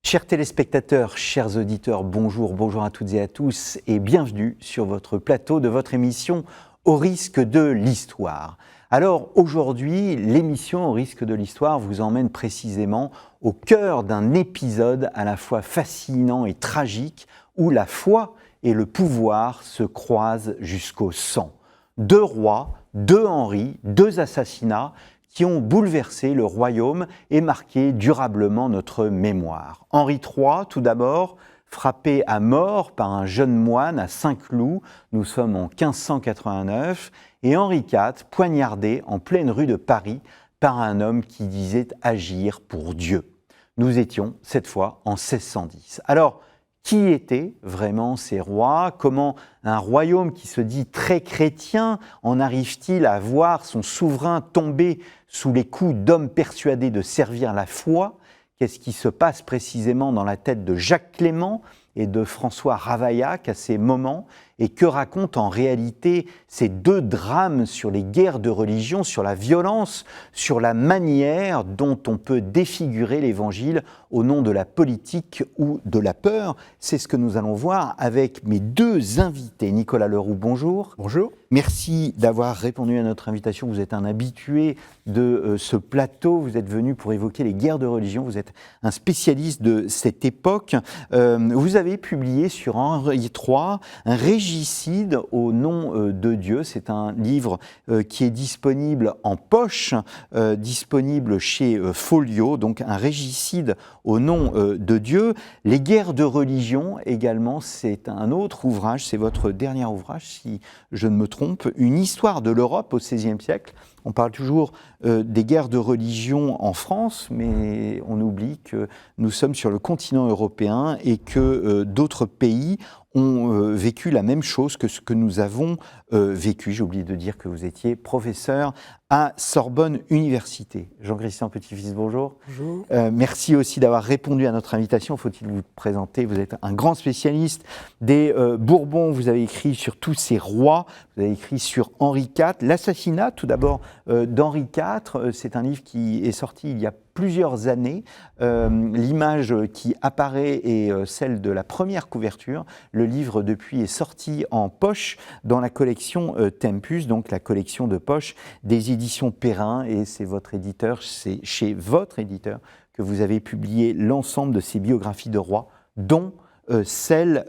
Chers téléspectateurs, chers auditeurs, bonjour à toutes et à tous et bienvenue sur votre plateau de votre émission Au risque de l'histoire. Alors aujourd'hui, l'émission Au risque de l'histoire vous emmène précisément au cœur d'un épisode à la fois fascinant et tragique où la foi et le pouvoir se croisent jusqu'au sang. Deux rois, deux Henri, deux assassinats qui ont bouleversé le royaume et marqué durablement notre mémoire. Henri III, tout d'abord, frappé à mort par un jeune moine à Saint-Cloud, nous sommes en 1589, et Henri IV, poignardé en pleine rue de Paris par un homme qui disait agir pour Dieu. Nous étions, cette fois, en 1610. Alors, qui étaient vraiment ces rois? Comment un royaume qui se dit très chrétien en arrive-t-il à voir son souverain tomber sous les coups d'hommes persuadés de servir la foi? Qu'est-ce qui se passe précisément dans la tête de Jacques Clément et de François Ravaillac à ces moments? Et que racontent en réalité ces deux drames sur les guerres de religion, sur la violence, sur la manière dont on peut défigurer l'Évangile au nom de la politique ou de la peur? C'est ce que nous allons voir avec mes deux invités. Nicolas Leroux, bonjour. Bonjour. Merci d'avoir répondu à notre invitation. Vous êtes un habitué de ce plateau. Vous êtes venu pour évoquer les guerres de religion. Vous êtes un spécialiste de cette époque. Vous avez publié sur Henri III un régicide au nom de Dieu. C'est un livre qui est disponible en poche, disponible chez Folio, donc un régicide au nom de Dieu. Les guerres de religion également, c'est un autre ouvrage, c'est votre dernier ouvrage, si je ne me trompe, une histoire de l'Europe au XVIe siècle. On parle toujours des guerres de religion en France, mais on oublie que nous sommes sur le continent européen et que d'autres pays ont vécu la même chose que ce que nous avons vécu. J'ai oublié de dire que vous étiez professeur à Sorbonne Université. Jean-Christian Petit-Fils, bonjour. Bonjour. Merci aussi d'avoir répondu à notre invitation. Faut-il vous présenter? Vous êtes un grand spécialiste des Bourbons. Vous avez écrit sur tous ces rois. Vous avez écrit sur Henri IV. L'assassinat, tout d'abord, d'Henri IV. C'est un livre qui est sorti il y a plusieurs années. L'image qui apparaît est celle de la première couverture. Le livre, depuis, est sorti en poche dans la collection Tempus, donc la collection de poche des éditions Perrin. Et c'est votre éditeur, c'est chez votre éditeur que vous avez publié l'ensemble de ces biographies de rois, dont celle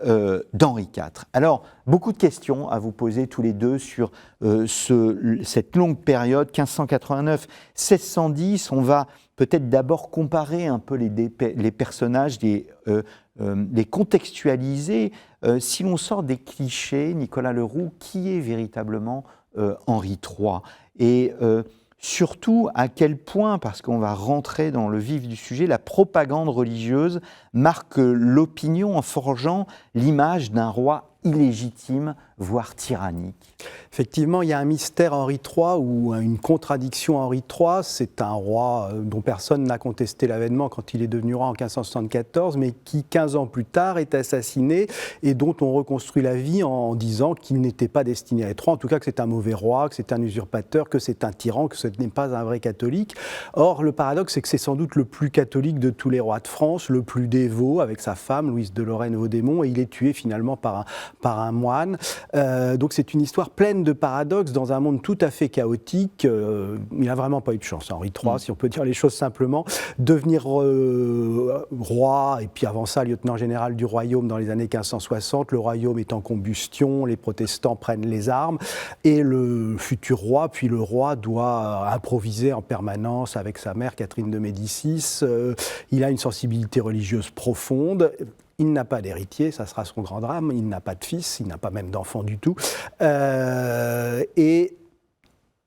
d'Henri IV. Alors, beaucoup de questions à vous poser tous les deux sur cette longue période, 1589-1610. On va peut-être d'abord comparer un peu les personnages, les contextualiser. Si l'on sort des clichés, Nicolas Leroux, qui est véritablement Henri III? Et surtout, à quel point, parce qu'on va rentrer dans le vif du sujet, la propagande religieuse marque l'opinion en forgeant l'image d'un roi illégitime, voire tyrannique. Effectivement, il y a un mystère Henri III ou une contradiction Henri III. C'est un roi dont personne n'a contesté l'avènement quand il est devenu roi en 1574, mais qui, 15 ans plus tard, est assassiné et dont on reconstruit la vie en disant qu'il n'était pas destiné à être roi, en tout cas que c'est un mauvais roi, que c'est un usurpateur, que c'est un tyran, que ce n'est pas un vrai catholique. Or, le paradoxe, c'est que c'est sans doute le plus catholique de tous les rois de France, le plus dévot, avec sa femme, Louise de Lorraine-Vaudémont, et il est tué finalement par un moine. Donc c'est une histoire pleine de paradoxes dans un monde tout à fait chaotique. Il n'a vraiment pas eu de chance, Henri III, si on peut dire les choses simplement. Devenir roi, et puis avant ça, lieutenant général du royaume dans les années 1560, le royaume est en combustion, les protestants prennent les armes, et le futur roi, puis le roi, doit improviser en permanence avec sa mère, Catherine de Médicis. Il a une sensibilité religieuse profonde. Il n'a pas d'héritier, ça sera son grand drame. Il n'a pas de fils, il n'a pas même d'enfant du tout. Et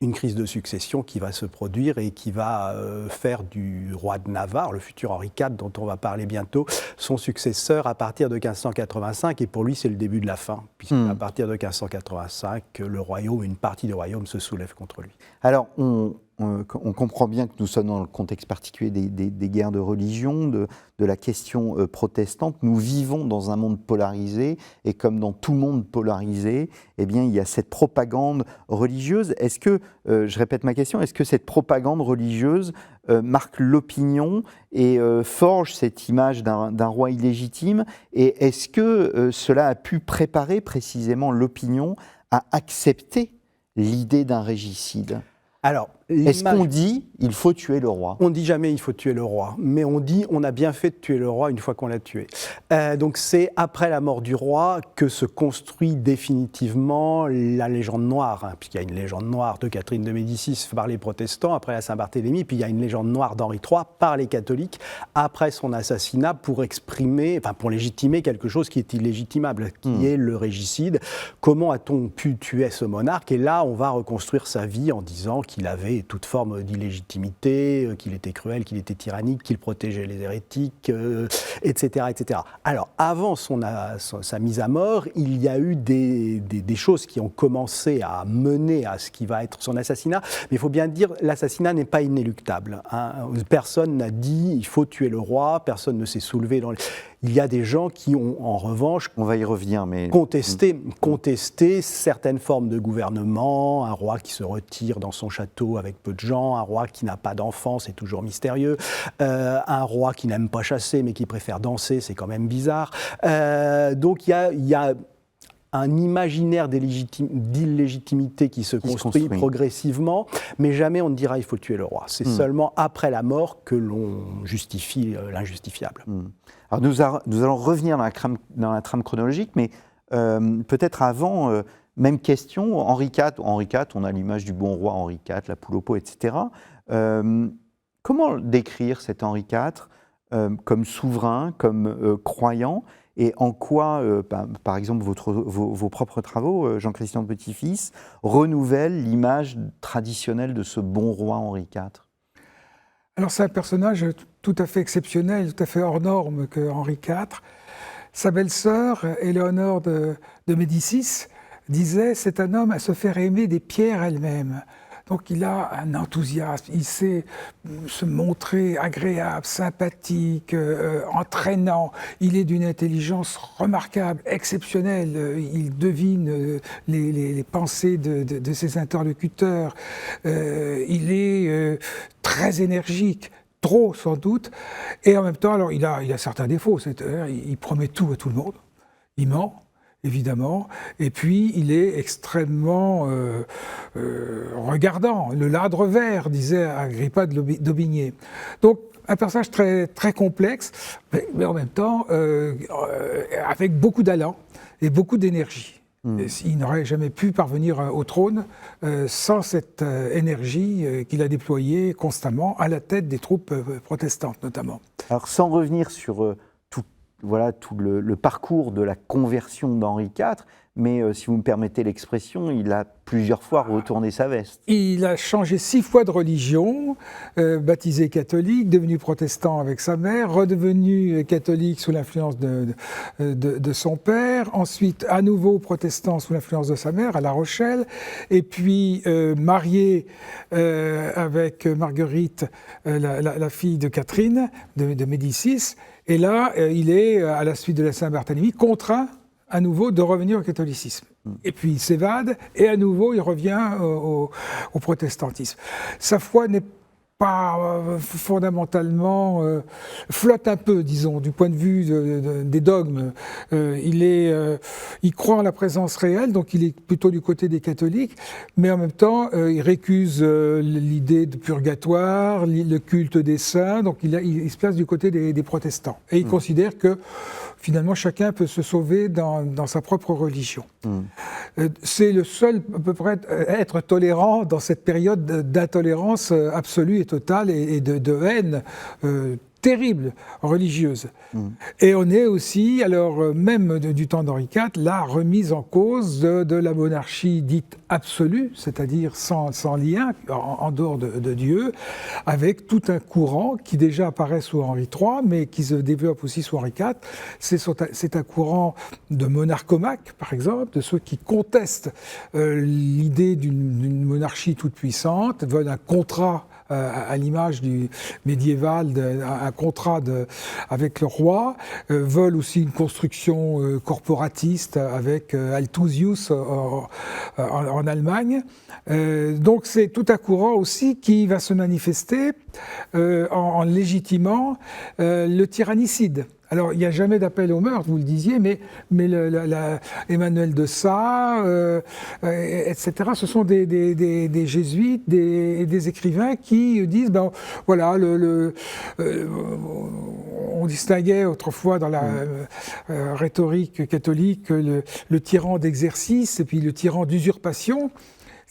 une crise de succession qui va se produire et qui va faire du roi de Navarre, le futur Henri IV, dont on va parler bientôt, son successeur à partir de 1585. Et pour lui, c'est le début de la fin, puisqu'à partir de 1585, le royaume, une partie du royaume se soulève contre lui. Alors, on on comprend bien que nous sommes dans le contexte particulier des guerres de religion, de la question protestante. Nous vivons dans un monde polarisé, et comme dans tout monde polarisé, eh bien, il y a cette propagande religieuse. Est-ce que, je répète ma question, est-ce que cette propagande religieuse marque l'opinion et forge cette image d'un roi illégitime? Et est-ce que cela a pu préparer précisément l'opinion à accepter l'idée d'un régicide? Alors, est-ce qu'on dit il faut tuer le roi? On ne dit jamais il faut tuer le roi, mais on dit on a bien fait de tuer le roi une fois qu'on l'a tué. Donc c'est après la mort du roi que se construit définitivement la légende noire, hein, puisqu'il y a une légende noire de Catherine de Médicis par les protestants après la Saint-Barthélemy, puis il y a une légende noire d'Henri III par les catholiques après son assassinat pour légitimer quelque chose qui est illégitimable, qui est le régicide. Comment a-t-on pu tuer ce monarque? Et là, on va reconstruire sa vie en disant qu'il avait toute forme d'illégitimité, qu'il était cruel, qu'il était tyrannique, qu'il protégeait les hérétiques, etc., etc. Alors, avant sa mise à mort, il y a eu des choses qui ont commencé à mener à ce qui va être son assassinat. Mais il faut bien dire, l'assassinat n'est pas inéluctable, hein. Personne n'a dit il faut tuer le roi, personne ne s'est soulevé dans les... Il y a des gens qui ont, en revanche, on va y revenir, mais contesté certaines formes de gouvernement, un roi qui se retire dans son château avec peu de gens, un roi qui n'a pas d'enfants, c'est toujours mystérieux, un roi qui n'aime pas chasser mais qui préfère danser, c'est quand même bizarre. Donc il y a un imaginaire d'illégitimité qui se construit progressivement, mais jamais on ne dira il faut tuer le roi. C'est seulement après la mort que l'on justifie l'injustifiable. Alors nous allons revenir dans la trame chronologique, mais peut-être avant, même question, Henri IV, on a l'image du bon roi Henri IV, la poule au pot, etc. Comment décrire cet Henri IV comme souverain, comme croyant, et en quoi, par exemple, vos propres travaux, Jean-Christian de Petitfils, renouvellent l'image traditionnelle de ce bon roi Henri IV? Alors c'est un personnage tout à fait exceptionnel, tout à fait hors norme que Henri IV. Sa belle-sœur, Éléonore de Médicis, disait « c'est un homme à se faire aimer des pierres elles-mêmes ». Donc il a un enthousiasme, il sait se montrer agréable, sympathique, entraînant. Il est d'une intelligence remarquable, exceptionnelle. Il devine les pensées de ses interlocuteurs. Il est très énergique. Trop sans doute, et en même temps, alors il a certains défauts. Il promet tout à tout le monde, il ment, évidemment, et puis il est extrêmement regardant, le ladre vert, disait Agrippa d'Aubigné. Donc un personnage très, très complexe, mais en même temps avec beaucoup d'allant et beaucoup d'énergie. Il n'aurait jamais pu parvenir au trône sans cette énergie qu'il a déployée constamment à la tête des troupes protestantes notamment. Alors sans revenir sur tout le parcours de la conversion d'Henri IV, mais si vous me permettez l'expression, il a plusieurs fois retourné sa veste. Il a changé 6 fois de religion, baptisé catholique, devenu protestant avec sa mère, redevenu catholique sous l'influence de son père, ensuite à nouveau protestant sous l'influence de sa mère à La Rochelle, et puis marié avec Marguerite, la fille de Catherine de Médicis, et là il est, à la suite de la Saint-Barthélemy, contraint à nouveau de revenir au catholicisme. Et puis il s'évade, et à nouveau il revient au protestantisme. Sa foi n'est pas fondamentalement, flotte un peu, disons, du point de vue des dogmes. Il croit en la présence réelle, donc il est plutôt du côté des catholiques, mais en même temps il récuse l'idée de purgatoire, le culte des saints, donc il se place du côté des protestants. Et il considère que finalement, chacun peut se sauver dans sa propre religion. C'est le seul, à peu près, être tolérant dans cette période d'intolérance absolue et totale et de haine terrible religieuse. Et on est aussi, alors même du temps d'Henri IV, la remise en cause de la monarchie dite absolue, c'est-à-dire sans lien, en dehors de Dieu, avec tout un courant qui déjà apparaît sous Henri III, mais qui se développe aussi sous Henri IV. C'est un courant de monarchomaques, par exemple, de ceux qui contestent l'idée d'une monarchie toute puissante, veulent un contrat à l'image du médiéval, un contrat avec le roi, veulent aussi une construction corporatiste avec Althusius en Allemagne. Donc c'est tout un courant aussi qui va se manifester en légitimant le tyrannicide. Alors, il n'y a jamais d'appel au meurtre, vous le disiez, mais Emmanuel de Sa, etc., ce sont des jésuites, des écrivains qui disent, ben voilà, on distinguait autrefois dans la rhétorique catholique le tyran d'exercice et puis le tyran d'usurpation.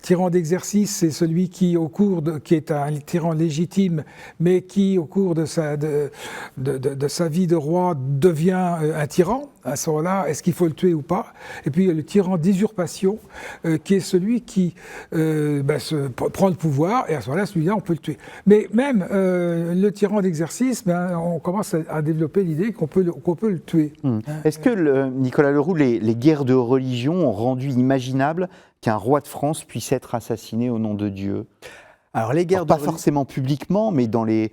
Tyran d'exercice, c'est celui qui est un tyran légitime, mais qui, au cours de sa vie de roi, devient un tyran. À ce moment-là, est-ce qu'il faut le tuer ou pas? Et puis, il y a le tyran d'usurpation, qui est celui qui prend le pouvoir, et à ce moment-là, celui-là, on peut le tuer. Mais même le tyran d'exercice, on commence à développer l'idée qu'on peut le tuer. Est-ce que, Nicolas Leroux, les guerres de religion ont rendu imaginable qu'un roi de France puisse être assassiné au nom de Dieu? Alors, les guerres pas forcément publiquement, mais dans les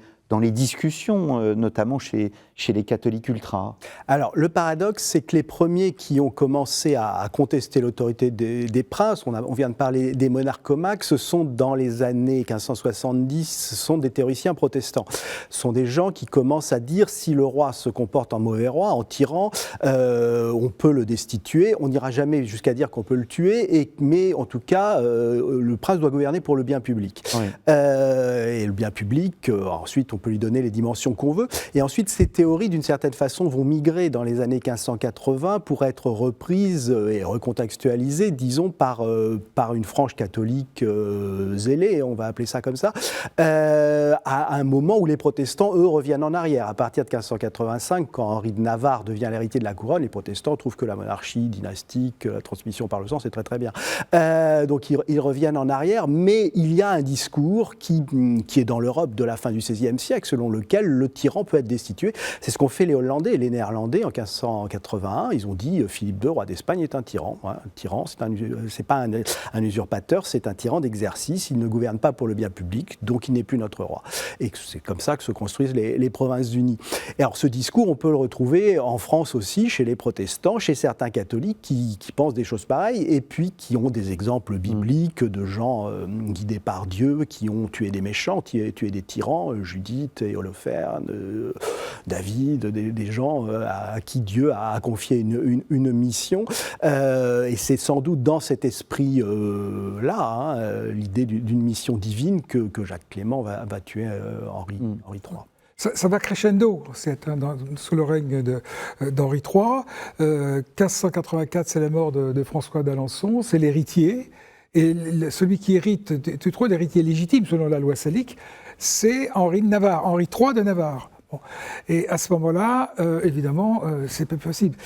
discussions, notamment chez les catholiques ultras. Alors, le paradoxe, c'est que les premiers qui ont commencé à contester l'autorité des princes, on vient de parler des monarchomaques, ce sont dans les années 1570, ce sont des théoriciens protestants. Ce sont des gens qui commencent à dire si le roi se comporte en mauvais roi, en tyran, on peut le destituer. On n'ira jamais jusqu'à dire qu'on peut le tuer, mais en tout cas, le prince doit gouverner pour le bien public. Oui. Et le bien public, ensuite, on peut lui donner les dimensions qu'on veut. Et ensuite, ces théories, d'une certaine façon, vont migrer dans les années 1580 pour être reprises et recontextualisées, disons, par une frange catholique zélée, on va appeler ça comme ça, à un moment où les protestants, eux, reviennent en arrière. À partir de 1585, quand Henri de Navarre devient l'héritier de la couronne, les protestants trouvent que la monarchie dynastique, la transmission par le sang, c'est très très bien. Donc ils reviennent en arrière, mais il y a un discours qui est dans l'Europe de la fin du XVIe siècle, selon lequel le tyran peut être destitué. C'est ce qu'ont fait les Hollandais et les Néerlandais en 1581. Ils ont dit Philippe II, roi d'Espagne, est un tyran. Un tyran, c'est pas un usurpateur, c'est un tyran d'exercice. Il ne gouverne pas pour le bien public, donc il n'est plus notre roi. Et c'est comme ça que se construisent les Provinces-Unies. Et alors ce discours, on peut le retrouver en France aussi, chez les protestants, chez certains catholiques qui pensent des choses pareilles, et puis qui ont des exemples bibliques de gens guidés par Dieu, qui ont tué des méchants, tué des tyrans, Judith et Holoferne, David, des gens à qui Dieu a confié une mission. Et c'est sans doute dans cet esprit-là, l'idée d'une mission divine, que Jacques Clément va tuer Henri III. Ça va crescendo, sous le règne d'Henri III. 1584, c'est la mort de François d'Alençon, c'est l'héritier. Et celui qui hérite, tu trouves l'héritier légitime selon la loi salique, c'est Henri de Navarre, Henri III de Navarre. Bon. Et à ce moment-là, évidemment, c'est pas possible.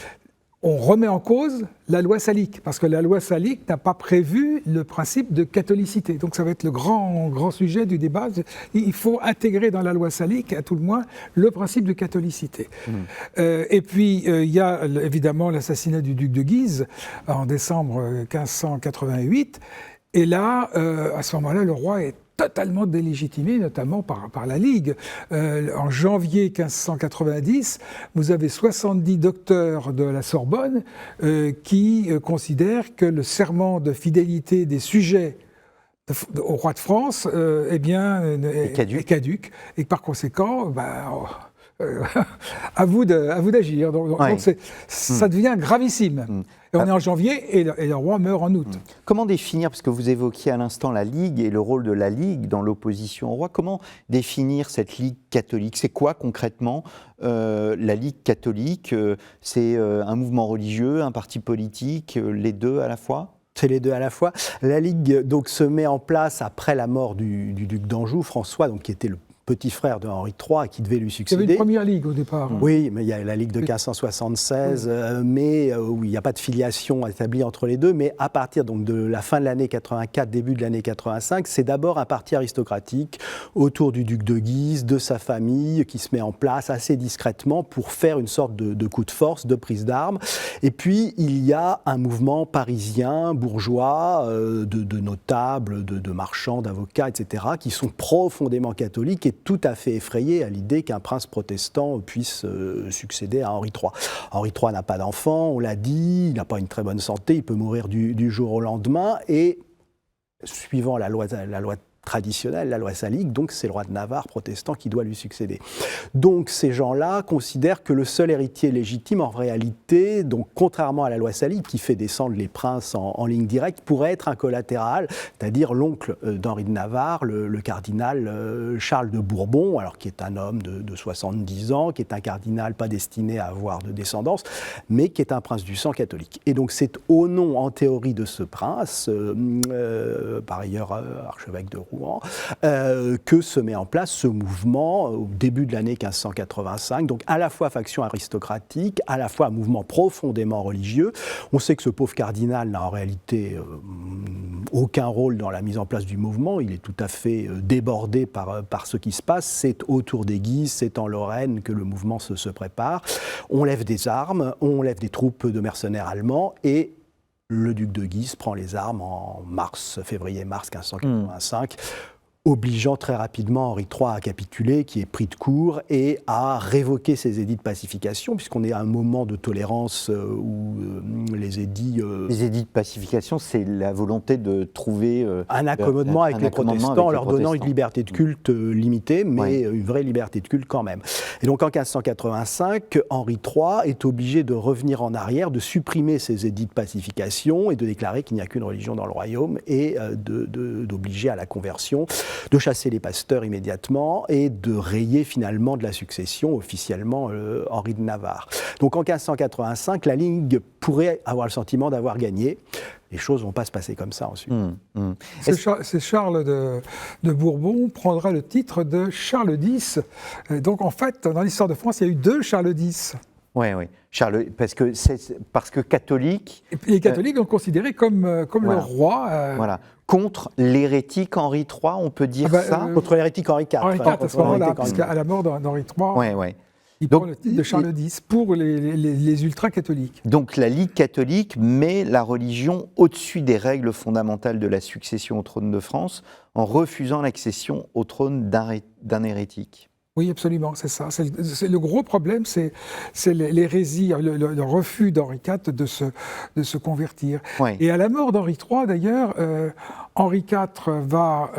On remet en cause la loi salique, parce que la loi salique n'a pas prévu le principe de catholicité. Donc ça va être le grand sujet du débat. Il faut intégrer dans la loi salique, à tout le moins, le principe de catholicité. Et puis, il y a évidemment l'assassinat du duc de Guise en décembre 1588. Et là, à ce moment-là, le roi est totalement délégitimé, notamment par la Ligue. En janvier 1590, vous avez 70 docteurs de la Sorbonne qui considèrent que le serment de fidélité des sujets au roi de France est caduc, et que par conséquent, à vous d'agir. Donc ça devient gravissime. Et on est en janvier et le roi meurt en août. Comment définir, parce que vous évoquiez à l'instant la Ligue et le rôle de la Ligue dans l'opposition au roi, comment définir cette Ligue catholique? C'est quoi concrètement la Ligue catholique? C'est un mouvement religieux, un parti politique, les deux à la fois? C'est les deux à la fois. La Ligue donc se met en place après la mort du duc d'Anjou, François, donc qui était petit frère de Henri III, qui devait lui Il y succéder. avait une première ligue au départ. Oui, mais il y a la Ligue de 1576, mais où il n'y a pas de filiation établie entre les deux. Mais à partir donc, de la fin de l'année 84, début de l'année 85, c'est d'abord un parti aristocratique autour du duc de Guise, de sa famille, qui se met en place assez discrètement pour faire une sorte de coup de force, de prise d'armes. Et puis, il y a un mouvement parisien, bourgeois, de notables, de marchands, d'avocats, etc., qui sont profondément catholiques et tout à fait effrayés à l'idée qu'un prince protestant puisse succéder à Henri III. Henri III n'a pas d'enfant, on l'a dit, il n'a pas une très bonne santé, il peut mourir du jour au lendemain, et suivant la loi traditionnelle, la loi salique, donc c'est le roi de Navarre protestant qui doit lui succéder. Donc ces gens-là considèrent que le seul héritier légitime, en réalité, donc contrairement à la loi salique qui fait descendre les princes en ligne directe, pourrait être un collatéral, c'est-à-dire l'oncle d'Henri de Navarre, le cardinal Charles de Bourbon, alors qui est un homme de 70 ans, qui est un cardinal pas destiné à avoir de descendance, mais qui est un prince du sang catholique. Et donc c'est au nom, en théorie, de ce prince, par ailleurs archevêque de Rouen, que se met en place ce mouvement au début de l'année 1585, donc à la fois faction aristocratique, à la fois un mouvement profondément religieux. On sait que ce pauvre cardinal n'a en réalité aucun rôle dans la mise en place du mouvement, il est tout à fait débordé par ce qui se passe, c'est autour des Guises, c'est en Lorraine que le mouvement se prépare. On lève des armes, on lève des troupes de mercenaires allemands et le duc de Guise prend les armes en février-mars 1585, obligeant très rapidement Henri III à capituler, qui est pris de court, et à révoquer ses édits de pacification, puisqu'on est à un moment de tolérance où les édits... Les édits de pacification, c'est la volonté de trouver... un accommodement avec les protestants, en leur donnant une liberté de culte limitée, mais une vraie liberté de culte quand même. Et donc en 1585, Henri III est obligé de revenir en arrière, de supprimer ces édits de pacification et de déclarer qu'il n'y a qu'une religion dans le royaume et d'obliger à la conversion, de chasser les pasteurs immédiatement et de rayer finalement de la succession officiellement Henri de Navarre. Donc en 1585, la Ligue pourrait avoir le sentiment d'avoir gagné. Les choses ne vont pas se passer comme ça ensuite. C'est Charles de Bourbon prendra le titre de Charles X. Donc en fait, dans l'histoire de France, il y a eu deux Charles X. Oui, Charles, parce que catholique... Et les catholiques sont considérés comme le roi. Voilà. Contre l'hérétique Henri III, on peut dire ça. Contre l'hérétique Henri IV. Henri IV à ce moment-là, puisqu'à la mort d'Henri III, il prend le titre de Charles X pour les ultra-catholiques. Donc la Ligue catholique met la religion au-dessus des règles fondamentales de la succession au trône de France en refusant l'accession au trône d'un hérétique. Oui, absolument, c'est ça. C'est le gros problème, c'est l'hérésie, le refus d'Henri IV de se convertir. Ouais. Et à la mort d'Henri III, d'ailleurs, Henri IV va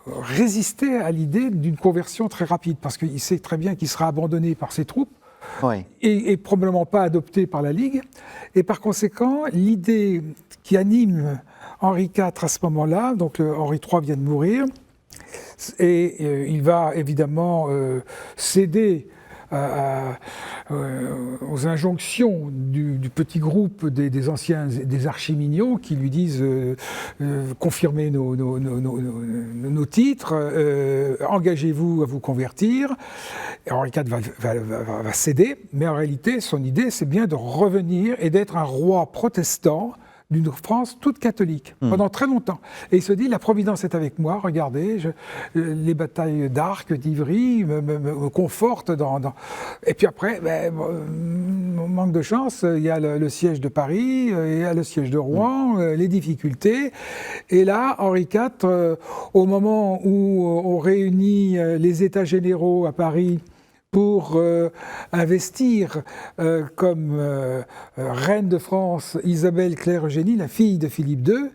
résister à l'idée d'une conversion très rapide, parce qu'il sait très bien qu'il sera abandonné par ses troupes, et probablement pas adopté par la Ligue. Et par conséquent, l'idée qui anime Henri IV à ce moment-là, donc Henri III vient de mourir, et il va évidemment céder aux injonctions du petit groupe des anciens, des archiminiaux qui lui disent confirmez nos titres, engagez-vous à vous convertir. Et Henri IV va céder, mais en réalité son idée c'est bien de revenir et d'être un roi protestant d'une France toute catholique, pendant très longtemps. Et il se dit, la Providence est avec moi, regardez, les batailles d'Arc, d'Ivry me confortent dans... Et puis après, manque de chance, il y a le siège de Paris, il y a le siège de Rouen, les difficultés. Et là, Henri IV, au moment où on réunit les États généraux à Paris, pour investir comme reine de France Isabelle Claire Eugénie, la fille de Philippe II,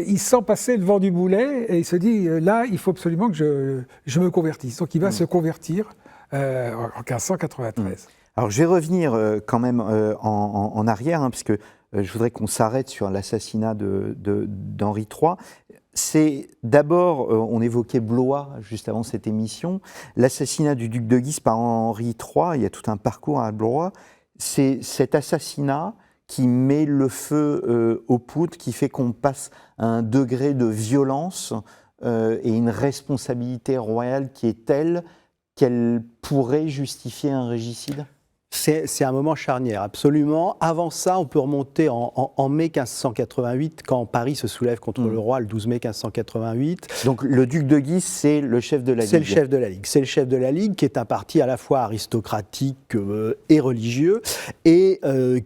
il sent passer le vent du boulet et il se dit là, il faut absolument que je me convertisse. Donc il va se convertir en 1593. Alors je vais revenir quand même en arrière, parce que je voudrais qu'on s'arrête sur l'assassinat d'Henri III. C'est d'abord, on évoquait Blois juste avant cette émission, l'assassinat du duc de Guise par Henri III, il y a tout un parcours à Blois, c'est cet assassinat qui met le feu aux poudres, qui fait qu'on passe à un degré de violence et une responsabilité royale qui est telle qu'elle pourrait justifier un régicide ? C'est un moment charnière, absolument. Avant ça, on peut remonter en mai 1588, quand Paris se soulève contre le roi, le 12 mai 1588. Donc le duc de Guise, c'est le chef de la Ligue. C'est le chef de la Ligue. C'est le chef de la Ligue, qui est un parti à la fois aristocratique et religieux, et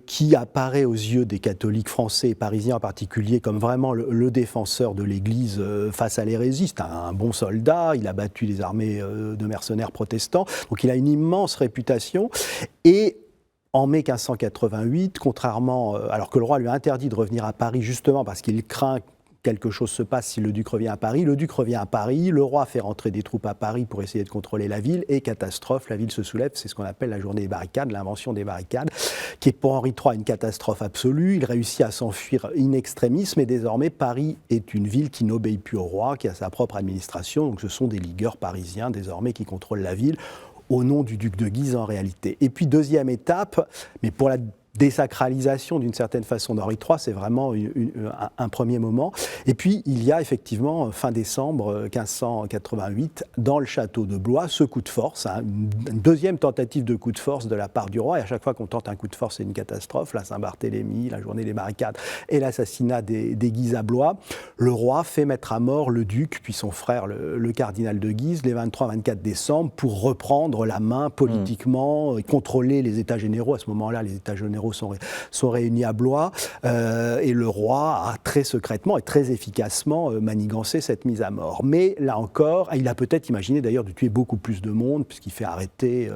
qui apparaît aux yeux des catholiques français et parisiens en particulier comme vraiment le défenseur de l'Église face à l'hérésie. C'est un bon soldat, il a battu les armées de mercenaires protestants, donc il a une immense réputation. Et en mai 1588, contrairement, alors que le roi lui a interdit de revenir à Paris justement parce qu'il craint que quelque chose se passe si le duc revient à Paris, le duc revient à Paris, le roi fait rentrer des troupes à Paris pour essayer de contrôler la ville, et catastrophe, la ville se soulève, c'est ce qu'on appelle la journée des barricades, l'invention des barricades, qui est pour Henri III une catastrophe absolue. Il réussit à s'enfuir in extremis, mais désormais Paris est une ville qui n'obéit plus au roi, qui a sa propre administration, donc ce sont des ligueurs parisiens désormais qui contrôlent la ville, au nom du duc de Guise en réalité. Et puis deuxième étape, mais pour la désacralisation d'une certaine façon d'Henri III, c'est vraiment un premier moment. Et puis il y a effectivement, fin décembre 1588, dans le château de Blois, ce coup de force, une deuxième tentative de coup de force de la part du roi, et à chaque fois qu'on tente un coup de force, c'est une catastrophe, la Saint-Barthélemy, la journée des barricades et l'assassinat des Guise à Blois. Le roi fait mettre à mort le duc, puis son frère, le cardinal de Guise, les 23-24 décembre, pour reprendre la main politiquement, et contrôler les États généraux. À ce moment-là, les États généraux sont réunis à Blois, et le roi a très secrètement et très efficacement manigancé cette mise à mort. Mais là encore, il a peut-être imaginé d'ailleurs de tuer beaucoup plus de monde, puisqu'il fait arrêter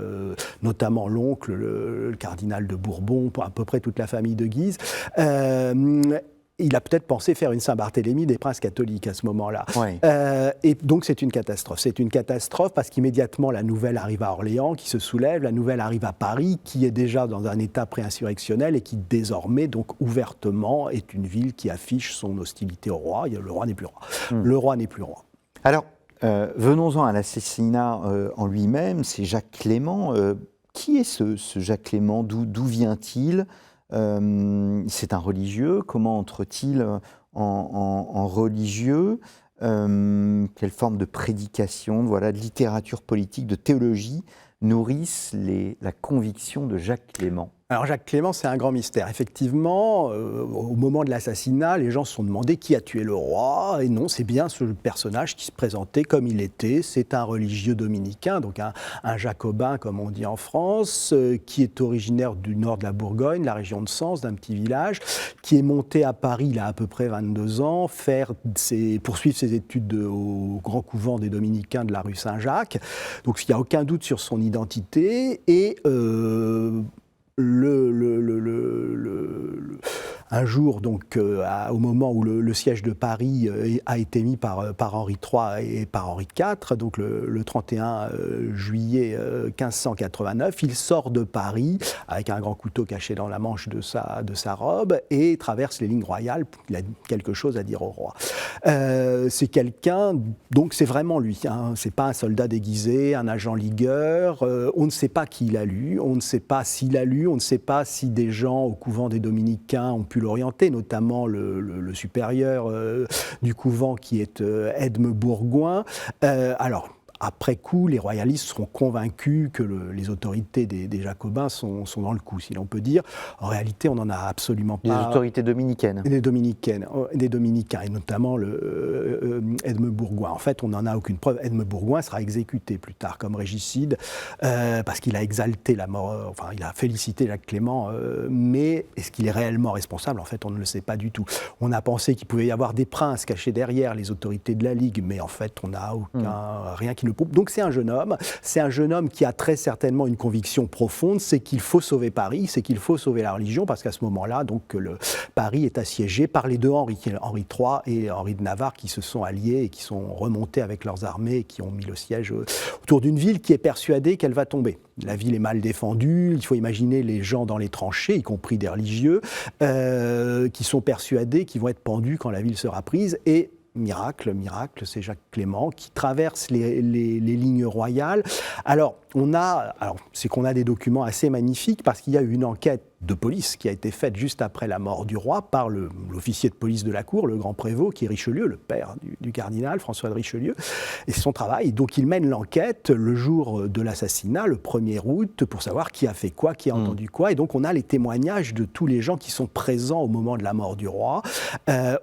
notamment l'oncle, le cardinal de Bourbon, à peu près toute la famille de Guise. Il a peut-être pensé faire une Saint-Barthélemy des princes catholiques à ce moment-là. Ouais. Et donc c'est une catastrophe. C'est une catastrophe parce qu'immédiatement la nouvelle arrive à Orléans, qui se soulève, la nouvelle arrive à Paris, qui est déjà dans un état pré-insurrectionnel et qui désormais, donc ouvertement, est une ville qui affiche son hostilité au roi. Le roi n'est plus roi. Le roi n'est plus roi. Alors, venons-en à l'assassinat en lui-même. C'est Jacques Clément. Qui est ce Jacques Clément ? D'où vient-il ? C'est un religieux. Comment entre-t-il en religieux ? Quelle forme de prédication, de littérature politique, de théologie nourrissent la conviction de Jacques Clément ? Alors Jacques Clément, c'est un grand mystère. Effectivement, au moment de l'assassinat, les gens se sont demandé qui a tué le roi. Et non, c'est bien ce personnage qui se présentait comme il était. C'est un religieux dominicain, donc un jacobin, comme on dit en France, qui est originaire du nord de la Bourgogne, la région de Sens, d'un petit village, qui est monté à Paris, il a à peu près 22 ans, poursuivre ses études au grand couvent des dominicains de la rue Saint-Jacques. Donc il n'y a aucun doute sur son identité. Et un jour, donc, au moment où le siège de Paris a été mis par Henri III et par Henri IV, donc le 31 juillet 1589, il sort de Paris avec un grand couteau caché dans la manche de sa robe et traverse les lignes royales. Il a quelque chose à dire au roi. C'est quelqu'un, donc c'est vraiment lui. C'est pas un soldat déguisé, un agent ligueur. On ne sait pas qui il a lu, on ne sait pas s'il a lu, on ne sait pas si des gens au couvent des dominicains ont pu l'orienter, notamment le supérieur du couvent qui est Edme Bourgoin. Alors, après coup, les royalistes seront convaincus que les autorités des Jacobins sont dans le coup, si l'on peut dire. En réalité, on n'en a absolument pas. Les autorités dominicaines. Des dominicains, et notamment Edme Bourgoin. En fait, on n'en a aucune preuve. Edme Bourgoin sera exécuté plus tard comme régicide, parce qu'il a exalté la mort, enfin, il a félicité Jacques Clément, mais est-ce qu'il est réellement responsable ? En fait, on ne le sait pas du tout. On a pensé qu'il pouvait y avoir des princes cachés derrière les autorités de la Ligue, mais en fait, on n'a rien qui le prouve. Donc c'est un jeune homme qui a très certainement une conviction profonde, c'est qu'il faut sauver Paris, c'est qu'il faut sauver la religion, parce qu'à ce moment-là, donc, Paris est assiégé par les deux Henri III et Henri de Navarre, qui se sont alliés et qui sont remontés avec leurs armées et qui ont mis le siège autour d'une ville qui est persuadée qu'elle va tomber. La ville est mal défendue, il faut imaginer les gens dans les tranchées, y compris des religieux, qui sont persuadés qu'ils vont être pendus quand la ville sera prise. Et miracle, c'est Jacques Clément qui traverse les lignes royales. Alors, c'est qu'on a des documents assez magnifiques parce qu'il y a eu une enquête de police qui a été faite juste après la mort du roi par l'officier de police de la cour, le grand prévôt, qui est Richelieu, le père du cardinal, François de Richelieu. Et c'est son travail. Donc il mène l'enquête le jour de l'assassinat, le 1er août, pour savoir qui a fait quoi, qui a entendu quoi. Et donc on a les témoignages de tous les gens qui sont présents au moment de la mort du roi. Et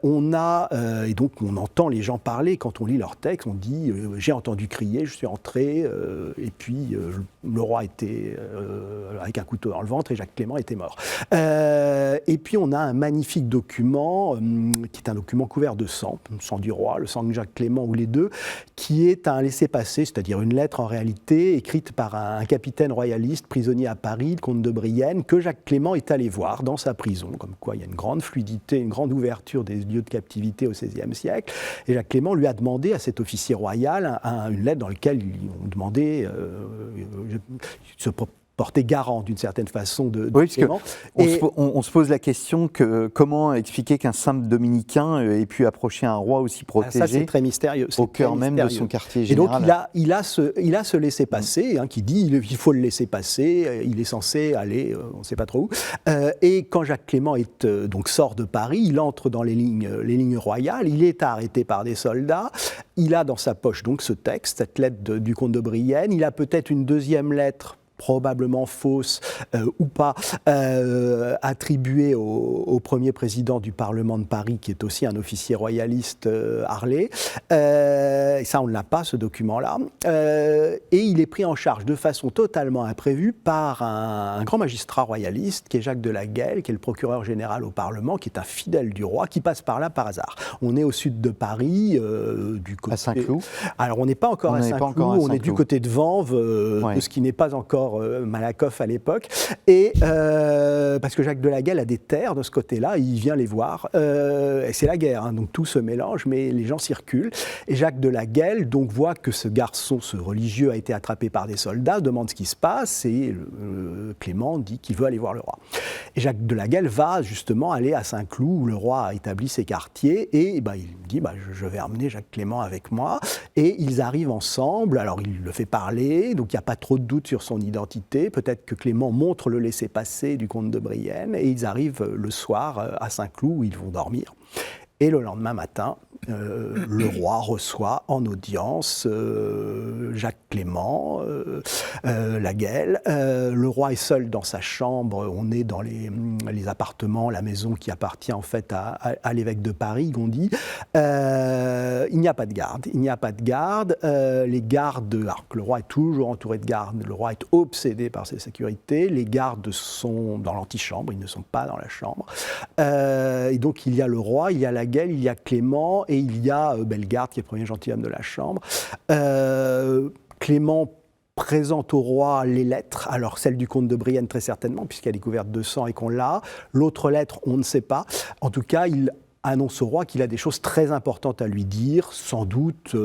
donc on entend les gens parler. Quand on lit leur texte, on dit « j'ai entendu crier, je suis entré, et puis le roi était avec un couteau dans le ventre et Jacques Clément était mort ». Et puis on a un magnifique document qui est un document couvert de sang, le sang du roi, le sang de Jacques Clément ou les deux, qui est un laissez-passer, c'est-à-dire une lettre en réalité écrite par un capitaine royaliste prisonnier à Paris, le comte de Brienne, que Jacques Clément est allé voir dans sa prison, comme quoi il y a une grande fluidité, une grande ouverture des lieux de captivité au XVIe siècle. Et Jacques Clément lui a demandé à cet officier royal une lettre dans laquelle ils ont demandé se porter garant d'une certaine façon de oui, Clément. On se pose la question que comment expliquer qu'un simple dominicain ait pu approcher un roi aussi protégé, ça, c'est très mystérieux, au cœur même de son quartier général. Et donc il a ce laisser-passer qui dit il faut le laisser passer, il est censé aller, on ne sait pas trop où. Et quand Jacques Clément sort de Paris, il entre dans les lignes royales, il est arrêté par des soldats, il a dans sa poche donc ce texte, cette lettre du comte de Brienne, il a peut-être une deuxième lettre probablement fausse ou pas, attribuée au premier président du Parlement de Paris, qui est aussi un officier royaliste, Harlay. Et ça, on ne l'a pas, ce document-là. Et il est pris en charge de façon totalement imprévue par un grand magistrat royaliste, qui est Jacques de la Guelle, qui est le procureur général au Parlement, qui est un fidèle du roi, qui passe par là par hasard. On est au sud de Paris, du côté... À Saint-Cloud. Alors, on n'est pas encore à Saint-Cloud, on est du côté de Vanves, de ce qui n'est pas encore Malakoff à l'époque, et parce que Jacques de la Guelle a des terres de ce côté-là, il vient les voir, et c'est la guerre, donc tout se mélange, mais les gens circulent, et Jacques de la Guelle donc voit que ce garçon, ce religieux, a été attrapé par des soldats, demande ce qui se passe, et Clément dit qu'il veut aller voir le roi. Et Jacques de la Guelle va justement aller à Saint-Cloud, où le roi a établi ses quartiers, et il dit je vais emmener Jacques Clément avec moi, et ils arrivent ensemble, alors il le fait parler, donc il n'y a pas trop de doute sur son identité. Peut-être que Clément montre le laissez-passer du comte de Brienne et ils arrivent le soir à Saint-Cloud où ils vont dormir. Et le lendemain matin, le roi reçoit en audience Jacques Clément, la Guelle. Le roi est seul dans sa chambre. On est dans les appartements, la maison qui appartient en fait à l'évêque de Paris, Gondi. Il n'y a pas de garde. Il n'y a pas de garde. Les gardes, alors que le roi est toujours entouré de gardes, le roi est obsédé par ses sécurités. Les gardes sont dans l'antichambre, ils ne sont pas dans la chambre. Et donc il y a le roi, il y a la Guelle, il y a Clément et il y a Bellegarde qui est le premier gentilhomme de la chambre. Clément présente au roi les lettres, alors celle du comte de Brienne très certainement puisqu'elle est couverte de sang et qu'on l'a. L'autre lettre, on ne sait pas. En tout cas, il annonce au roi qu'il a des choses très importantes à lui dire, sans doute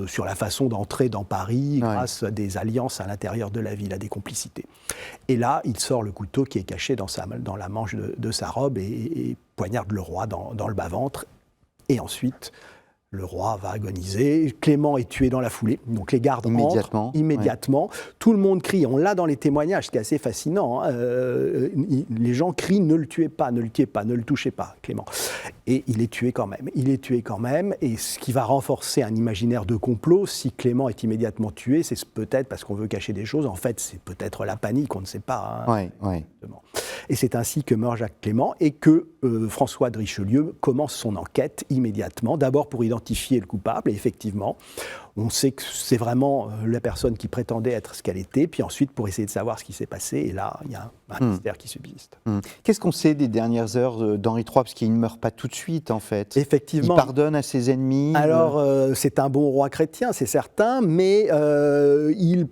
sur la façon d'entrer dans Paris grâce à des alliances à l'intérieur de la ville, à des complicités. Et là, il sort le couteau qui est caché dans la manche de sa robe et poignarde le roi dans le bas-ventre. Et ensuite, le roi va agoniser. Clément est tué dans la foulée. Donc les gardes entrent immédiatement. Ouais. Tout le monde crie. On l'a dans les témoignages, ce qui est assez fascinant. Les gens crient « Ne le tuez pas, ne le tuez pas, ne le touchez pas, Clément ». Et il est tué quand même. Il est tué quand même. Et ce qui va renforcer un imaginaire de complot, si Clément est immédiatement tué, c'est peut-être parce qu'on veut cacher des choses. En fait, c'est peut-être la panique, on ne sait pas. Et c'est ainsi que meurt Jacques Clément et que François de Richelieu commence son enquête immédiatement. D'abord pour identifier le coupable, et effectivement, on sait que c'est vraiment la personne qui prétendait être ce qu'elle était, puis ensuite pour essayer de savoir ce qui s'est passé, et là, il y a un mystère qui subsiste. Qu'est-ce qu'on sait des dernières heures d'Henri III, parce qu'il ne meurt pas tout de suite, en fait. Effectivement. Il pardonne à ses ennemis. Alors, c'est un bon roi chrétien, c'est certain, mais il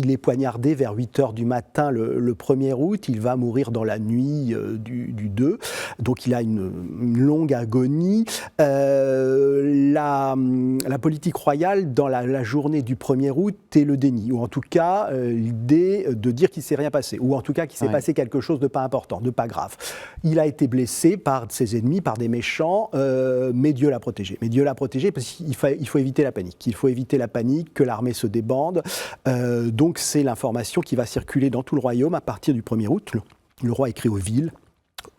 est poignardé vers 8h du matin le 1er août, il va mourir dans la nuit du 2. Donc il a une longue agonie. La politique royale, dans la journée du 1er août, est le déni, ou en tout cas l'idée de dire qu'il ne s'est rien passé, ou en tout cas qu'il s'est passé quelque chose de pas important, de pas grave. Il a été blessé par ses ennemis, par des méchants, mais Dieu l'a protégé. Mais Dieu l'a protégé parce qu'il faut éviter la panique. Il faut éviter la panique, que l'armée se débande. Donc c'est l'information qui va circuler dans tout le royaume à partir du 1er août. Le roi écrit aux villes,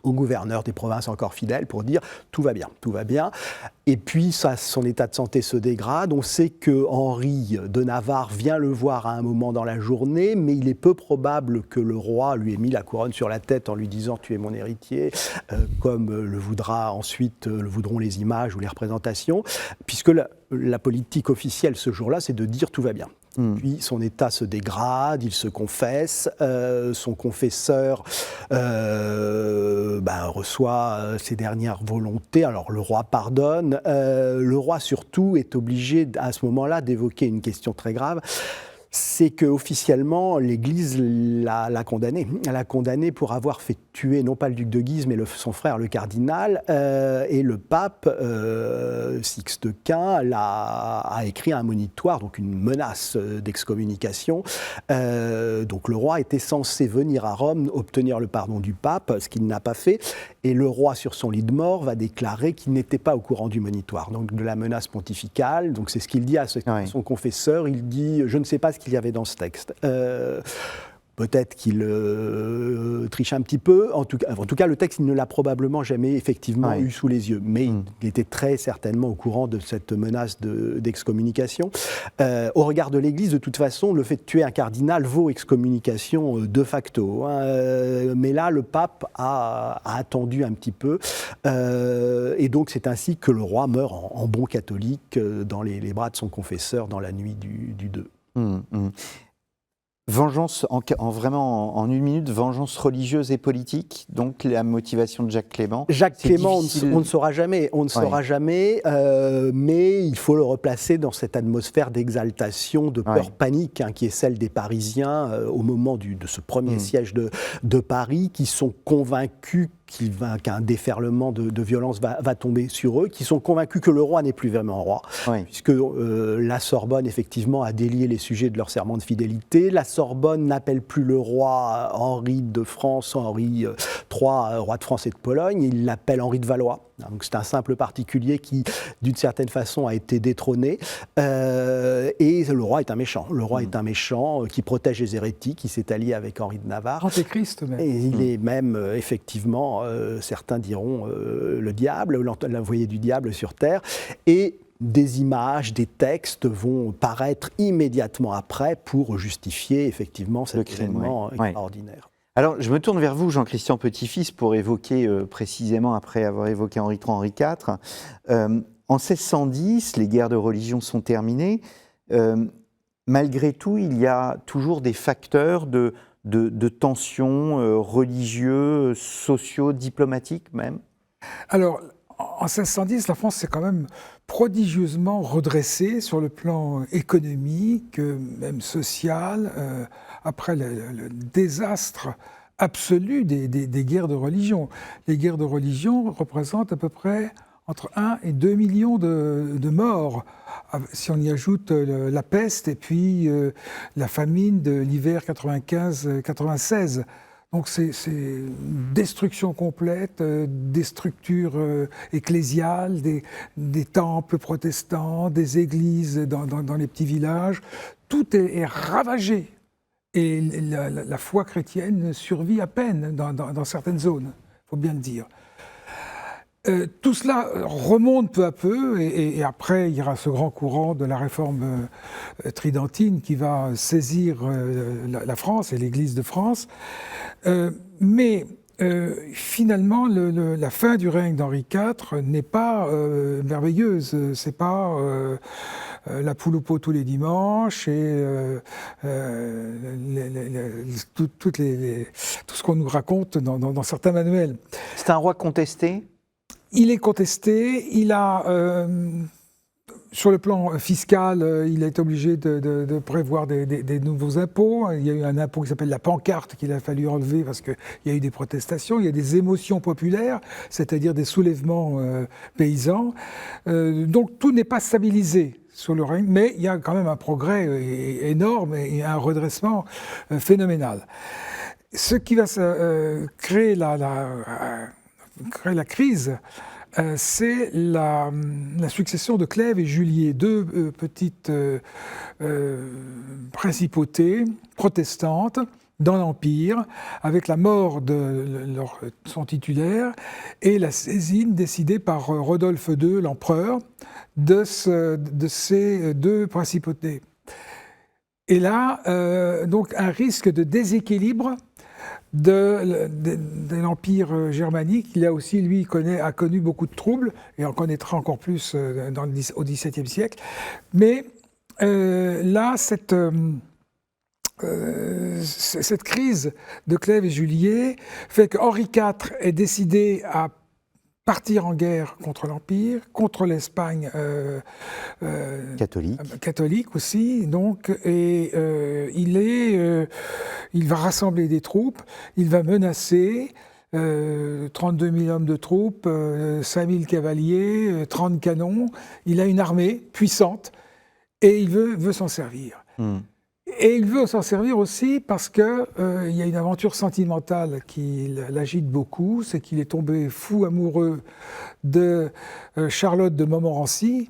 aux gouverneurs des provinces encore fidèles pour dire tout va bien, tout va bien. Et puis son état de santé se dégrade. On sait que Henri de Navarre vient le voir à un moment dans la journée, mais il est peu probable que le roi lui ait mis la couronne sur la tête en lui disant tu es mon héritier, comme le voudront les images ou les représentations, puisque la politique officielle ce jour-là, c'est de dire tout va bien. Puis son état se dégrade, il se confesse, son confesseur reçoit ses dernières volontés, alors le roi pardonne, le roi surtout est obligé à ce moment-là d'évoquer une question très grave. C'est qu'officiellement, l'Église l'a condamné. Elle l'a condamné pour avoir fait tuer, non pas le duc de Guise, mais son frère, le cardinal. Et le pape, Sixte Quint, a écrit un monitoire, donc une menace d'excommunication. Donc le roi était censé venir à Rome, obtenir le pardon du pape, ce qu'il n'a pas fait. Et le roi, sur son lit de mort, va déclarer qu'il n'était pas au courant du monitoire, donc de la menace pontificale. Donc c'est ce qu'il dit à son confesseur. Il dit « Je ne sais pas ce qu'il y avait dans ce texte ». Peut-être qu'il triche un petit peu. En tout cas, le texte, il ne l'a probablement jamais effectivement eu sous les yeux. Mais il était très certainement au courant de cette menace d'excommunication. Au regard de l'Église, de toute façon, le fait de tuer un cardinal vaut excommunication de facto. Mais là, le pape a attendu un petit peu. Et donc, c'est ainsi que le roi meurt en bon catholique dans les bras de son confesseur dans la nuit du 2. Vengeance, vraiment en une minute, vengeance religieuse et politique, donc la motivation de Jacques Clément. Jacques Clément, on ne saura jamais, mais il faut le replacer dans cette atmosphère d'exaltation, de peur panique, qui est celle des Parisiens au moment de ce premier siège de Paris, qui sont convaincus qu'un déferlement de violence va tomber sur eux, qui sont convaincus que le roi n'est plus vraiment roi, puisque la Sorbonne, effectivement, a délié les sujets de leur serment de fidélité. La Sorbonne n'appelle plus le roi Henri de France, Henri III, roi de France et de Pologne, il l'appelle Henri de Valois. Donc c'est un simple particulier qui, d'une certaine façon, a été détrôné. Et le roi est un méchant. Le roi est un méchant qui protège les hérétiques, qui s'est allié avec Henri de Navarre. Antéchrist même. Et il est même, effectivement, certains diront le diable, l'envoyé du diable sur terre. Et des images, des textes vont paraître immédiatement après pour justifier, effectivement, cet événement extraordinaire. Alors, je me tourne vers vous, Jean-Christian Petit-Fils, pour évoquer précisément, après avoir évoqué Henri III, Henri IV. En 1610, les guerres de religion sont terminées. Malgré tout, il y a toujours des facteurs de tensions religieux, sociaux, diplomatiques même. Alors, en 1610, la France s'est quand même prodigieusement redressée sur le plan économique, même social, après le désastre absolu des guerres de religion. Les guerres de religion représentent à peu près entre 1 et 2 millions de morts, si on y ajoute la peste et puis la famine de l'hiver 95-96. Donc c'est une destruction complète des structures ecclésiales, des temples protestants, des églises dans les petits villages. Tout est ravagé. Et la foi chrétienne survit à peine dans certaines zones, il faut bien le dire. Tout cela remonte peu à peu, et après il y aura ce grand courant de la réforme tridentine qui va saisir la France et l'Église de France. Mais finalement, la fin du règne d'Henri IV n'est pas merveilleuse. C'est pas la poule au pot tous les dimanches et tout ce qu'on nous raconte dans certains manuels. C'est un roi contesté ? Il est contesté, il a Sur le plan fiscal, il a été obligé de prévoir des nouveaux impôts. Il y a eu un impôt qui s'appelle la pancarte qu'il a fallu enlever parce qu'il y a eu des protestations. Il y a des émotions populaires, c'est-à-dire des soulèvements paysans. Donc tout n'est pas stabilisé sur le règne, mais il y a quand même un progrès énorme et un redressement phénoménal. Ce qui va créer la crise, c'est la succession de Clèves et Julier, deux petites principautés protestantes dans l'Empire, avec la mort de son titulaire et la saisine décidée par Rodolphe II, l'empereur, de ces deux principautés. Et là, donc un risque de déséquilibre de l'Empire germanique. Là aussi, lui, a connu beaucoup de troubles, et en connaîtra encore plus au XVIIe siècle. Mais là, cette crise de Clèves et Julier fait que Henri IV est décidé à partir en guerre contre l'Empire, contre l'Espagne catholique aussi, donc, et il va rassembler des troupes, il va menacer 32 000 hommes de troupes, 5 000 cavaliers, 30 canons. Il a une armée puissante et il veut s'en servir. Et il veut s'en servir aussi parce qu'il y a une aventure sentimentale qui l'agite beaucoup, c'est qu'il est tombé fou amoureux de Charlotte de Montmorency,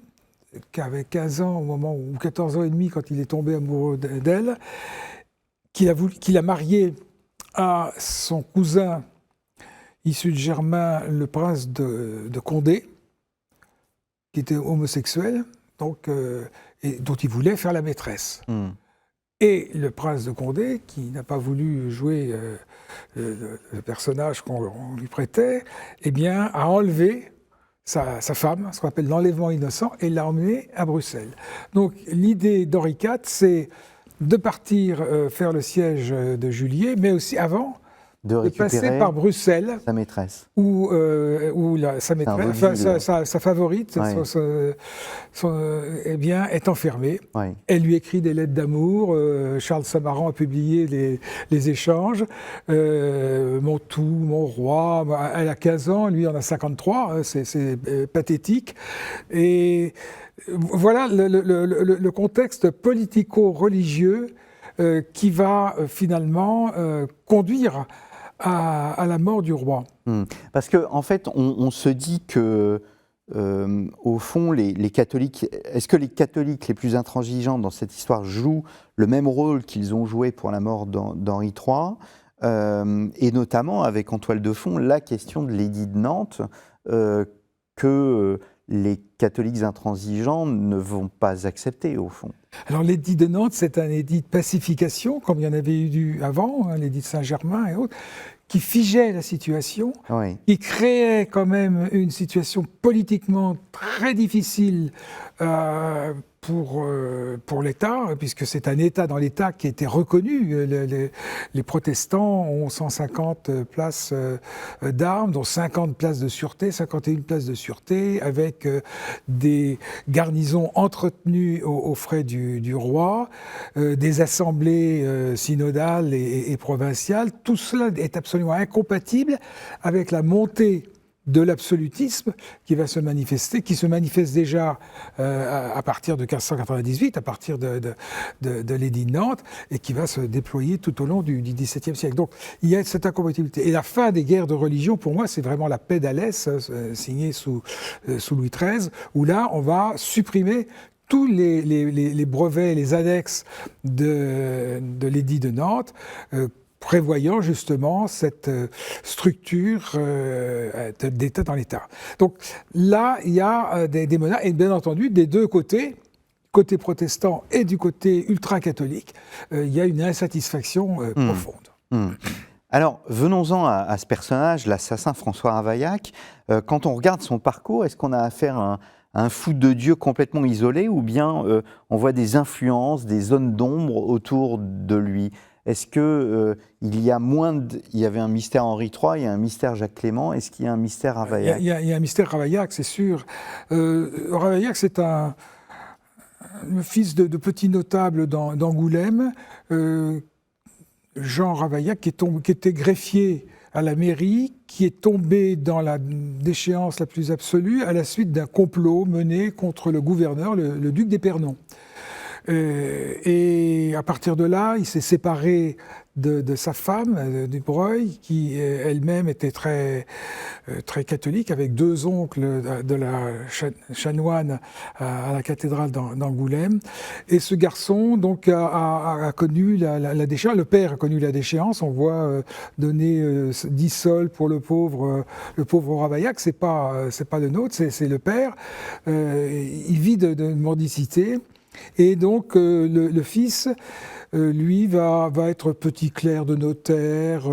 qui avait 15 ans au moment, ou 14 ans et demi quand il est tombé amoureux d'elle, qu'il a mariée à son cousin issu de Germain, le prince de Condé, qui était homosexuel, donc, et dont il voulait faire la maîtresse. Et le prince de Condé, qui n'a pas voulu jouer le personnage qu'on lui prêtait, eh bien, a enlevé sa femme, ce qu'on appelle l'enlèvement innocent, et l'a emmenée à Bruxelles. Donc l'idée d'Henri IV, c'est de partir faire le siège de Julier, mais aussi avant de passer par Bruxelles, sa maîtresse, ou sa maîtresse, sa favorite, eh bien, est enfermée. Oui. Elle lui écrit des lettres d'amour. Charles Samaran a publié les échanges. Mon tout, mon roi. Elle a 15 ans, lui en a 53. C'est pathétique. Et voilà le contexte politico-religieux qui va finalement conduire à la mort du roi. Parce qu'en fait, on se dit que, au fond, les catholiques, est-ce que les catholiques les plus intransigeants dans cette histoire jouent le même rôle qu'ils ont joué pour la mort d'Henri III, et notamment, avec en toile de fond, la question de l'édit de Nantes, que les catholiques intransigeants ne vont pas accepter, au fond. Alors l'édit de Nantes, c'est un édit de pacification, comme il y en avait eu avant, hein, l'édit de Saint-Germain et autres, qui figeait la situation, oui. qui créait quand même une situation politiquement très difficile pour l'État, puisque c'est un État dans l'État qui a été reconnu. Les protestants ont 150 places d'armes, dont 50 places de sûreté, 51 places de sûreté, avec des garnisons entretenues aux frais du roi, des assemblées synodales et provinciales. Tout cela est absolument incompatible avec la montée de l'absolutisme qui va se manifester, qui se manifeste déjà à partir de 1598, à partir de l'édit de Nantes, et qui va se déployer tout au long du XVIIe siècle. Donc il y a cette incompatibilité. Et la fin des guerres de religion, pour moi, c'est vraiment la paix d'Alès, signée sous Louis XIII, où là, on va supprimer tous les brevets, les annexes de l'édit de Nantes, prévoyant justement cette structure d'État dans l'État. Donc là, il y a des menaces, et bien entendu, des deux côtés, côté protestant et du côté ultra-catholique, il y a une insatisfaction profonde. Alors, venons-en à ce personnage, l'assassin François Ravaillac. Quand on regarde son parcours, est-ce qu'on a affaire à un fou de Dieu complètement isolé, ou bien on voit des influences, des zones d'ombre autour de lui ? Est-ce qu'il y a il y avait un mystère Henri III, il y a un mystère Jacques Clément, est-ce qu'il y a un mystère Ravaillac ? Il y a un mystère Ravaillac, c'est sûr. Ravaillac, c'est un le fils de petits notables d'Angoulême, Jean Ravaillac, qui était greffier à la mairie, qui est tombé dans la déchéance la plus absolue à la suite d'un complot mené contre le gouverneur, le duc d'Épernon. Et à partir de là, il s'est séparé de sa femme, du Breuil, qui elle-même était très catholique, avec 2 oncles de la chanoine à la cathédrale d'Angoulême. Et ce garçon donc a connu la déchéance. Le père a connu la déchéance. On voit donner 10 sols pour le pauvre Ravaillac. C'est pas le nôtre, c'est le père. Il vit de mendicité. Et donc le fils, lui, va être petit clerc de notaire,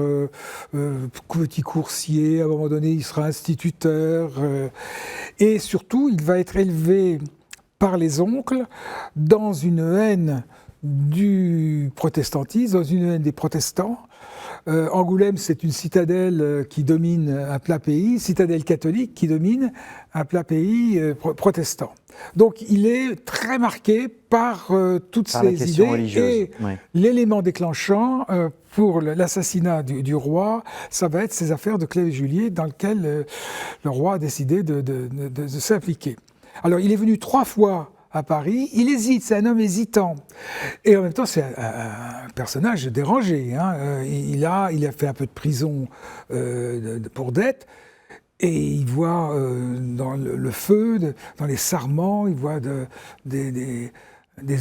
petit coursier, à un moment donné il sera instituteur, et surtout il va être élevé par les oncles dans une haine du protestantisme, dans une haine des protestants. Angoulême, c'est une citadelle qui domine un plat pays, citadelle catholique qui domine un plat pays protestant. Donc il est très marqué par toutes ces idées et l'élément déclenchant pour l'assassinat du roi, ça va être ces affaires de Clèves Julier dans lesquelles le roi a décidé de s'impliquer. Alors il est venu 3 fois à Paris, il hésite, c'est un homme hésitant. Et en même temps, c'est un personnage dérangé. Hein. Il a fait un peu de prison pour dette, et il voit dans le feu, dans les sarments, il voit des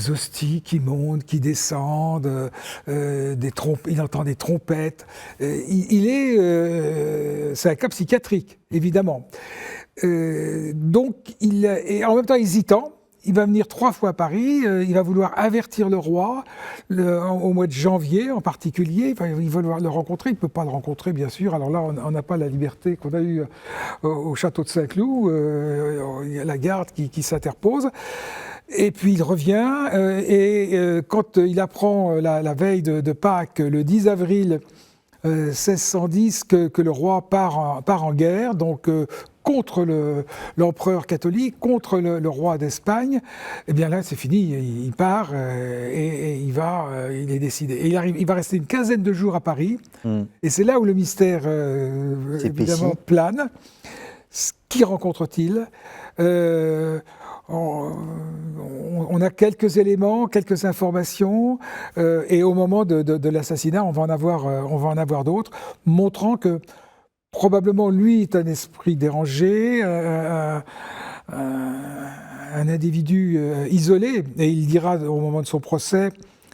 hosties qui montent, qui descendent, il entend des trompettes. C'est un cas psychiatrique, évidemment. Donc, et en même temps hésitant. Il va venir 3 fois à Paris, il va vouloir avertir le roi, au mois de janvier en particulier, il va vouloir le rencontrer, il ne peut pas le rencontrer bien sûr, alors là on n'a pas la liberté qu'on a eue au château de Saint-Cloud, il y a la garde qui s'interpose, et puis il revient, quand il apprend la veille de Pâques, le 10 avril 1610, que le roi part en guerre, donc contre l'empereur catholique, contre le roi d'Espagne, eh bien là c'est fini, il part et il est décidé. Et il va rester une quinzaine de jours à Paris, et c'est là où le mystère évidemment plane. Qui rencontre-t-il ? On a quelques éléments, quelques informations, et au moment de l'assassinat, on va en avoir d'autres, montrant que probablement lui est un esprit dérangé, un individu isolé, et il dira au moment de son procès,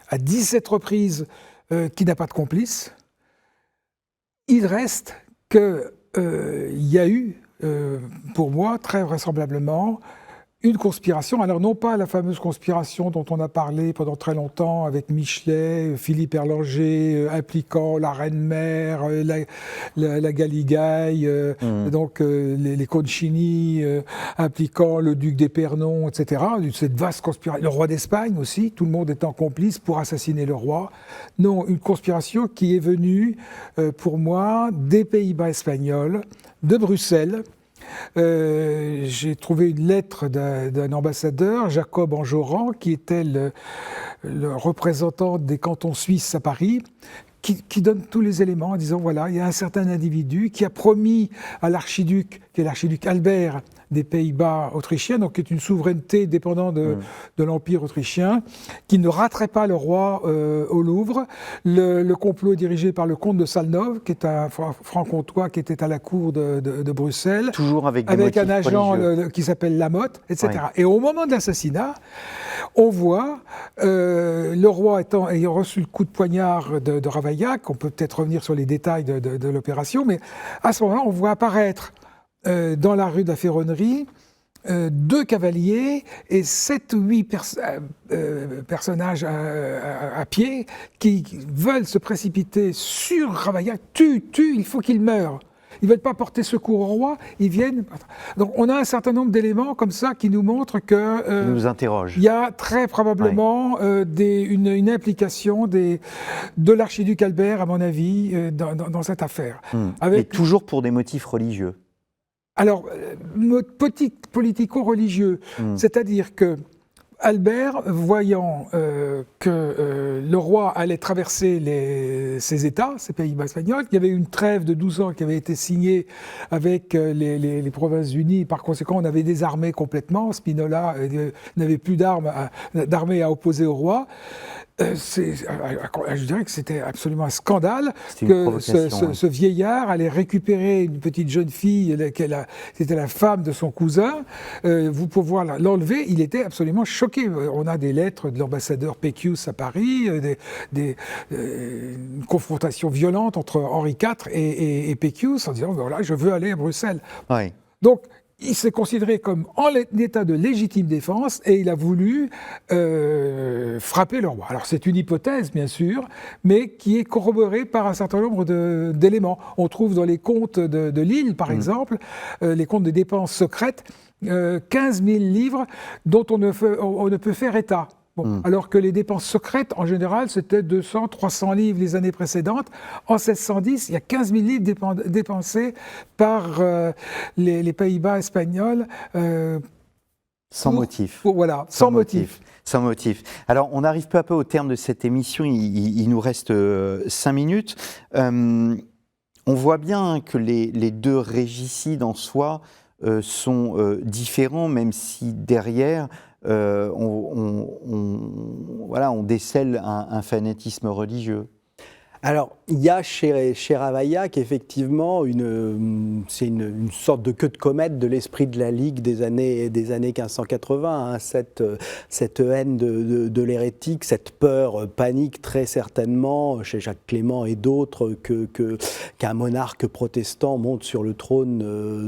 à 17 reprises, qu'il n'a pas de complice. Il reste qu'il y a eu, pour moi, très vraisemblablement, une conspiration, alors non pas la fameuse conspiration dont on a parlé pendant très longtemps avec Michelet, Philippe Erlanger, impliquant la reine-mère, la Galigaille, donc les Concini, impliquant le duc d'Épernon, etc. Cette vaste conspiration, le roi d'Espagne aussi, tout le monde étant complice pour assassiner le roi. Non, une conspiration qui est venue, pour moi, des Pays-Bas espagnols, de Bruxelles. J'ai trouvé une lettre d'un ambassadeur, Jacob Enjolras, qui était le représentant des cantons suisses à Paris, qui donne tous les éléments en disant voilà, il y a un certain individu qui a promis à l'archiduc, qui est l'archiduc Albert des Pays-Bas autrichiens, donc qui est une souveraineté dépendante de l'Empire autrichien, qui ne raterait pas le roi au Louvre. Le complot est dirigé par le comte de Salnov, qui est un franc-comtois qui était à la cour de Bruxelles. Toujours avec un agent qui s'appelle Lamotte, etc. Oui. Et au moment de l'assassinat, on voit le roi ayant reçu le coup de poignard de Ravaillac, on peut peut-être revenir sur les détails de l'opération, mais à ce moment-là, on voit apparaître dans la rue de la Ferronnerie, 2 cavaliers et 7 ou 8 personnages à pied qui veulent se précipiter sur Ravaillac. Tue, il faut qu'il meure. Ils ne veulent pas porter secours au roi, ils viennent. Donc on a un certain nombre d'éléments comme ça qui nous montrent que. Qui nous interrogent. Il y a très probablement une implication de l'archiduc Albert, à mon avis, dans cette affaire. Mais toujours pour des motifs religieux. Alors, politico-religieux, c'est-à-dire que Albert, voyant que le roi allait traverser ces États, ces Pays-Bas espagnols, qu'il y avait une trêve de 12 ans qui avait été signée avec les Provinces-Unies, par conséquent on avait désarmé complètement, Spinola n'avait plus d'armée à opposer au roi. Je dirais que c'était absolument un scandale que ce vieillard allait récupérer une petite jeune fille, c'était la femme de son cousin, vous pouvoir l'enlever. Il était absolument choqué. On a des lettres de l'ambassadeur Pécus à Paris, une confrontation violente entre Henri IV et Pécus en disant voilà, je veux aller à Bruxelles. Oui. Donc, il s'est considéré comme en état de légitime défense et il a voulu frapper le roi. Alors c'est une hypothèse, bien sûr, mais qui est corroborée par un certain nombre d'éléments. On trouve dans les comptes de Lille, par exemple, les comptes de dépenses secrètes, 15 000 livres dont on ne peut faire état. Bon, alors que les dépenses secrètes, en général, c'était 200, 300 livres les années précédentes. En 1610, il y a 15 000 livres dépensés par les Pays-Bas espagnols. Sans motif. Voilà, sans motif. Sans motif. Alors, on arrive peu à peu au terme de cette émission. Il nous reste 5 minutes. On voit bien que les deux régicides en soi sont différents, même si derrière... on décèle un fanatisme religieux. Alors, il y a chez Ravaillac, effectivement, c'est une sorte de queue de comète de l'esprit de la Ligue des années 1580, hein, cette haine de l'hérétique, cette peur panique très certainement chez Jacques Clément et d'autres qu'un monarque protestant monte sur le trône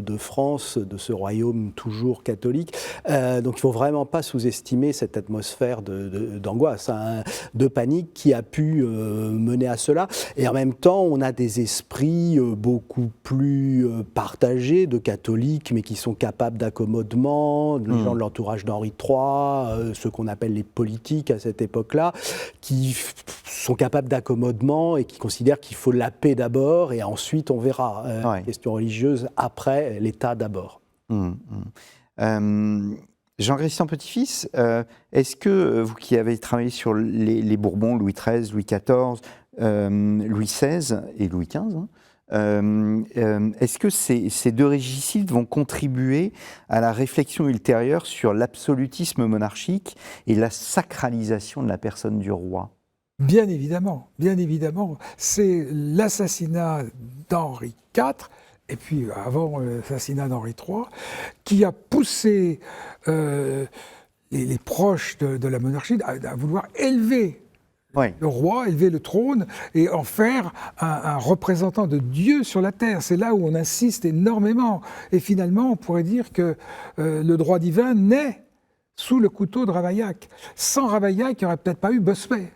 de France, de ce royaume toujours catholique. Donc il ne faut vraiment pas sous-estimer cette atmosphère d'angoisse, hein, de panique qui a pu mener à cela. Et en même temps, on a des esprits beaucoup plus partagés de catholiques, mais qui sont capables d'accommodement, les gens de l'entourage d'Henri III, ceux qu'on appelle les politiques à cette époque-là, qui sont capables d'accommodement et qui considèrent qu'il faut la paix d'abord et ensuite on verra. Question religieuse après, l'État d'abord. Jean-Christian Petit-Fils, est-ce que vous qui avez travaillé sur les Bourbons, Louis XIII, Louis XIV, Louis XVI et Louis XV, est-ce que ces deux régicides vont contribuer à la réflexion ultérieure sur l'absolutisme monarchique et la sacralisation de la personne du roi ? Bien évidemment, bien évidemment. C'est l'assassinat d'Henri IV, et puis avant l'assassinat d'Henri III, qui a poussé les proches de la monarchie à vouloir élever le roi, élever le trône et en faire un représentant de Dieu sur la terre. C'est là où on insiste énormément. Et finalement, on pourrait dire que le droit divin naît sous le couteau de Ravaillac. Sans Ravaillac, il n'y aurait peut-être pas eu Bossuet.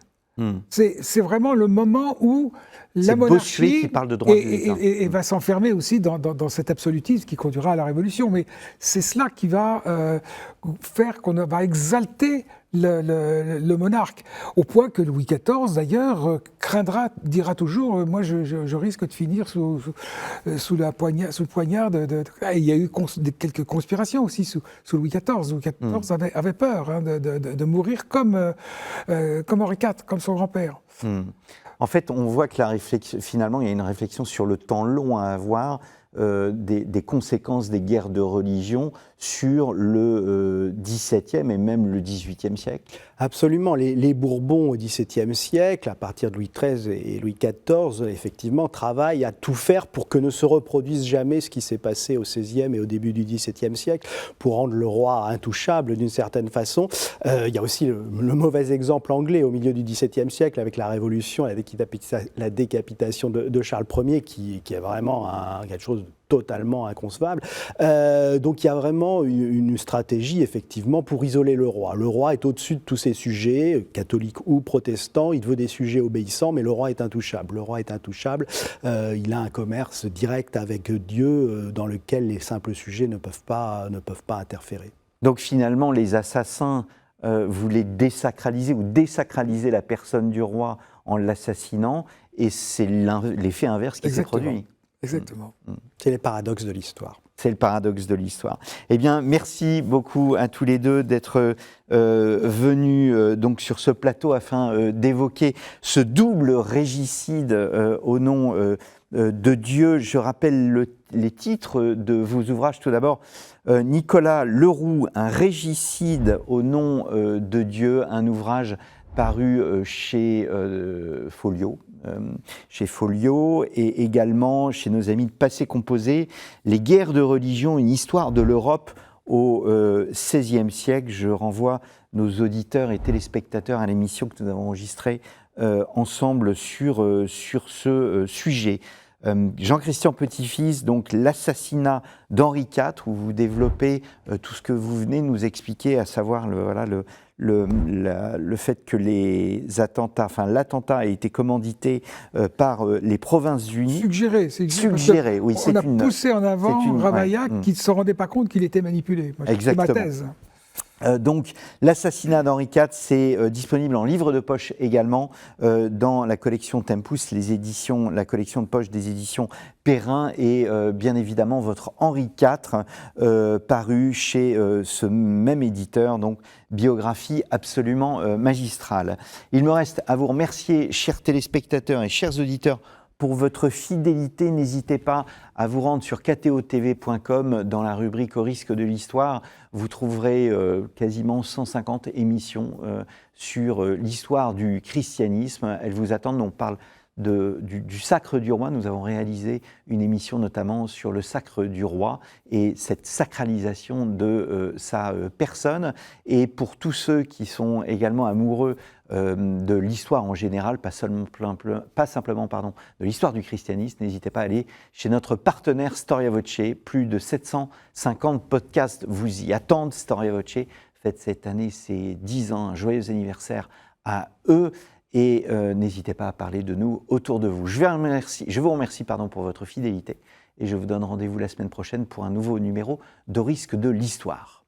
C'est vraiment le moment où la monarchie qui parle de droit et va s'enfermer aussi dans cet absolutisme qui conduira à la Révolution. Mais c'est cela qui va faire qu'on va exalter le monarque, au point que Louis XIV, d'ailleurs, dira toujours moi je risque de finir sous le poignard Il y a eu quelques conspirations aussi sous Louis XIV. Louis XIV avait peur de mourir comme Henri IV, comme son grand-père. En fait, on voit que finalement, il y a une réflexion sur le temps long à avoir des conséquences des guerres de religion sur le XVIIe et même le XVIIIe siècle. Absolument. Les Bourbons au XVIIe siècle, à partir de Louis XIII et Louis XIV, effectivement, travaillent à tout faire pour que ne se reproduise jamais ce qui s'est passé au XVIe et au début du XVIIe siècle, pour rendre le roi intouchable d'une certaine façon. Il y a aussi le mauvais exemple anglais au milieu du XVIIe siècle, avec la Révolution, la décapitation de Charles Ier, qui est vraiment quelque chose de totalement inconcevable. Donc il y a vraiment une stratégie, effectivement, pour isoler le roi. Le roi est au-dessus de tous ces sujets, catholiques ou protestants. Il veut des sujets obéissants, mais le roi est intouchable. Le roi est intouchable. Il a un commerce direct avec Dieu dans lequel les simples sujets ne peuvent pas interférer. Donc finalement, les assassins voulaient désacraliser ou désacraliser la personne du roi en l'assassinant, et c'est l'effet inverse qui s'est produit. Exactement. C'est les paradoxes de l'histoire. C'est le paradoxe de l'histoire. Eh bien, merci beaucoup à tous les deux d'être venus donc sur ce plateau afin d'évoquer ce double régicide au nom de Dieu. Je rappelle les titres de vos ouvrages. Tout d'abord, Nicolas Leroux, un régicide au nom de Dieu, un ouvrage paru chez Folio. Et également chez nos amis de Passé Composé, Les guerres de religion, une histoire de l'Europe au XVIe siècle. Je renvoie nos auditeurs et téléspectateurs à l'émission que nous avons enregistrée ensemble sur ce sujet. Jean-Christian Petit-Fils, donc l'assassinat d'Henri IV, où vous développez tout ce que vous venez de nous expliquer, à savoir le fait que l'attentat a été commandité par les Provinces-Unies. Suggéré, oui. On a poussé en avant Ravaillac qui ne se rendait pas compte qu'il était manipulé. C'est ma thèse. Donc, l'assassinat d'Henri IV, c'est disponible en livre de poche également dans la collection Tempus, la collection de poche des éditions Perrin et bien évidemment votre Henri IV paru chez ce même éditeur, donc biographie absolument magistrale. Il me reste à vous remercier, chers téléspectateurs et chers auditeurs, pour votre fidélité. N'hésitez pas à vous rendre sur ktotv.com dans la rubrique Au risque de l'histoire. Vous trouverez quasiment 150 émissions sur l'histoire du christianisme. Elles vous attendent. On parle du sacre du roi. Nous avons réalisé une émission notamment sur le sacre du roi et cette sacralisation de sa personne. Et pour tous ceux qui sont également amoureux de l'histoire en général, pas simplement de l'histoire du christianisme, n'hésitez pas à aller chez notre partenaire Storia Voce. Plus de 750 podcasts vous y attendent. Storia Voce fête cette année ses 10 ans, un joyeux anniversaire à eux. Et n'hésitez pas à parler de nous autour de vous. Je vous remercie pour votre fidélité et je vous donne rendez-vous la semaine prochaine pour un nouveau numéro d'Au risque de l'histoire.